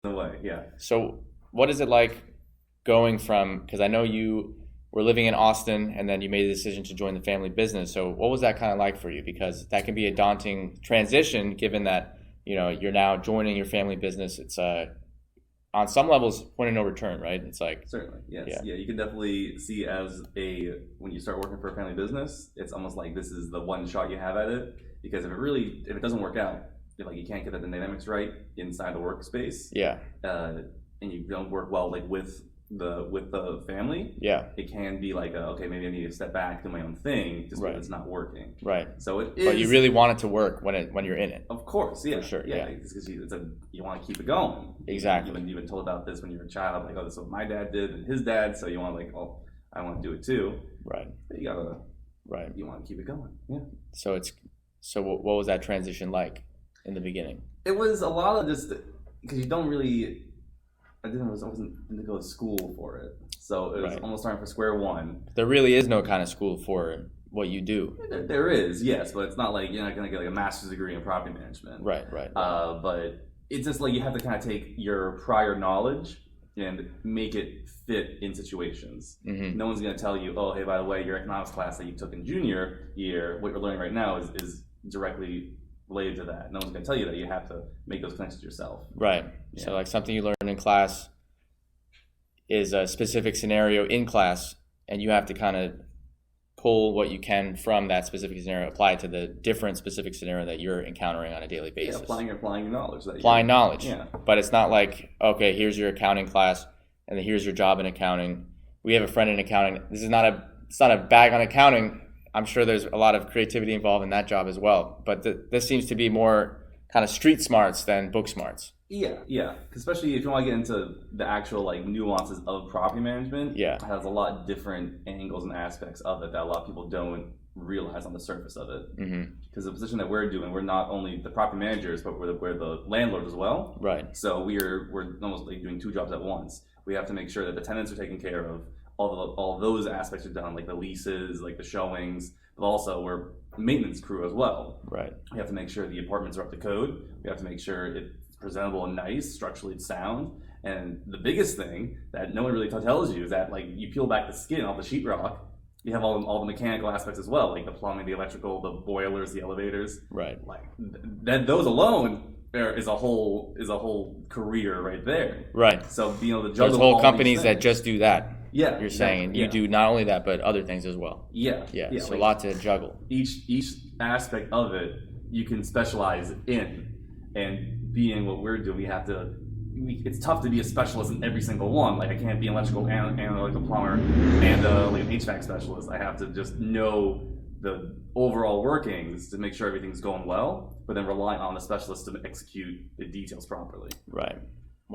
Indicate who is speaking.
Speaker 1: in a way, yeah.
Speaker 2: So what is it like going from, because I know you were living in Austin and then you made the decision to join the family business. So what was that kind of like for you? Because that can be a daunting transition given that, you're now joining your family business. It's on some levels point of no return, right? It's like,
Speaker 1: Certainly, yes.
Speaker 2: yeah,
Speaker 1: Yeah, you can definitely see as when you start working for a family business, it's almost like this is the one shot you have at it. Because if it doesn't work out, if like you can't get the dynamics right inside the workspace,
Speaker 2: yeah,
Speaker 1: and you don't work well like with the family,
Speaker 2: yeah,
Speaker 1: it can be like okay, maybe I need to step back, do my own thing, just
Speaker 2: right,
Speaker 1: because it's not working.
Speaker 2: right.
Speaker 1: So it is.
Speaker 2: But you really want it to work when you're in it.
Speaker 1: Of course, yeah,
Speaker 2: For sure,
Speaker 1: yeah.
Speaker 2: yeah.
Speaker 1: It's because you want to keep it going.
Speaker 2: Exactly.
Speaker 1: You've been told about this when you were a child, like, oh, this is what my dad did and his dad, so you want to like, oh, I want to do it too.
Speaker 2: Right.
Speaker 1: But
Speaker 2: Right.
Speaker 1: you want to keep it going. Yeah.
Speaker 2: So what was that transition like in the beginning?
Speaker 1: It was a lot of just because you don't really. I didn't go to school for it, so it was
Speaker 2: Right.
Speaker 1: almost starting from square one.
Speaker 2: There really is no kind of school for what you do.
Speaker 1: There is, yes, but it's not like you're not going to get like a master's degree in property management.
Speaker 2: Right.
Speaker 1: But it's just like you have to kind of take your prior knowledge and make it fit in situations.
Speaker 2: Mm-hmm.
Speaker 1: No one's going to tell you, oh, hey, by the way, your economics class that you took in junior year, what you're learning right now is directly related to that. No one's going to tell you that. You have to make those connections yourself.
Speaker 2: Right.
Speaker 1: Yeah.
Speaker 2: So like something you learn in class is a specific scenario in class, and you have to kind of pull what you can from that specific scenario, apply it to the different specific scenario that you're encountering on a daily basis.
Speaker 1: Yeah, applying your knowledge.
Speaker 2: Applying knowledge.
Speaker 1: Yeah.
Speaker 2: But it's not like, okay, here's your accounting class, and then here's your job in accounting. We have a friend in accounting. It's not a bag on accounting. I'm sure there's a lot of creativity involved in that job as well. But this seems to be more kind of street smarts than book smarts.
Speaker 1: Yeah. Especially if you want to get into the actual like nuances of property management.
Speaker 2: Yeah.
Speaker 1: It has a lot of different angles and aspects of it that a lot of people don't realize on the surface of it.
Speaker 2: Mm-hmm.
Speaker 1: Because the position that we're doing, we're not only the property managers, but we're the landlords as well.
Speaker 2: Right.
Speaker 1: So we're almost like doing two jobs at once. We have to make sure that the tenants are taken care of. All those aspects are done, like the leases, like the showings, but also we're maintenance crew as well.
Speaker 2: Right.
Speaker 1: We have to make sure the apartments are up to code. We have to make sure it's presentable and nice, structurally sound. And the biggest thing that no one really tells you is that like you peel back the skin off the sheetrock, you have all the mechanical aspects as well, like the plumbing, the electrical, the boilers, the elevators.
Speaker 2: Right.
Speaker 1: Like those alone is a whole career right there.
Speaker 2: Right.
Speaker 1: So being able to juggle
Speaker 2: There's whole
Speaker 1: all
Speaker 2: companies
Speaker 1: these
Speaker 2: that
Speaker 1: things.
Speaker 2: just do that.
Speaker 1: Yeah,
Speaker 2: You're saying, and you do not only that, but other things as well.
Speaker 1: Yeah.
Speaker 2: So
Speaker 1: like
Speaker 2: a lot to juggle.
Speaker 1: Each aspect of it you can specialize in, and being what we're doing, it's tough to be a specialist in every single one. Like I can't be an electrical and like a plumber and like an HVAC specialist. I have to just know the overall workings to make sure everything's going well, but then rely on the specialist to execute the details properly.
Speaker 2: Right.